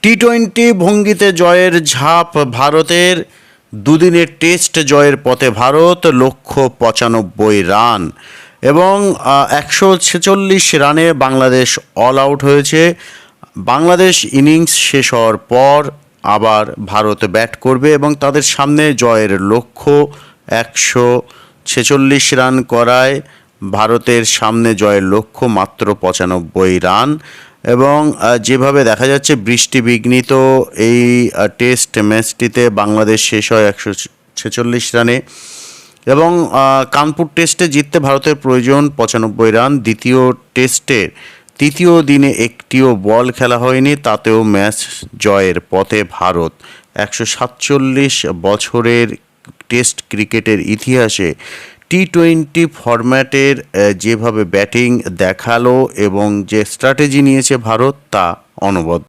T twenty ভঙ্গিতে জয়ের ঝাঁপ ভারতের। দুদিনের টেস্ট জয়ের পথে ভারত, লক্ষ্য 95 রান এবং 146 রানে বাংলাদেশ অল আউট হয়েছে। বাংলাদেশ ইনিংস শেষ হওয়ার পর আবার ভারত ব্যাট করবে এবং তাদের সামনে জয়ের লক্ষ্য 146 রান করায় ভারতের সামনে জয়ের লক্ষ্য মাত্র 95 রান। এবং যেভাবে দেখা যাচ্ছে বৃষ্টি বিঘ্নিত এই টেস্ট ম্যাচটিতে বাংলাদেশ শেষ হয় 146 রানে এবং কানপুর টেস্টে জিততে ভারতের প্রয়োজন 95 রান। দ্বিতীয় টেস্টের তৃতীয় দিনে একটিও বল খেলা হয়নি, তাতেও ম্যাচ জয়ের পথে ভারত। 147 বছরের টেস্ট ক্রিকেটের ইতিহাসে টি-টোয়েন্টি ফরম্যাটের যেভাবে ব্যাটিং দেখালো এবং যে স্ট্র্যাটেজি নিয়েছে ভারত তা অনবদ্য।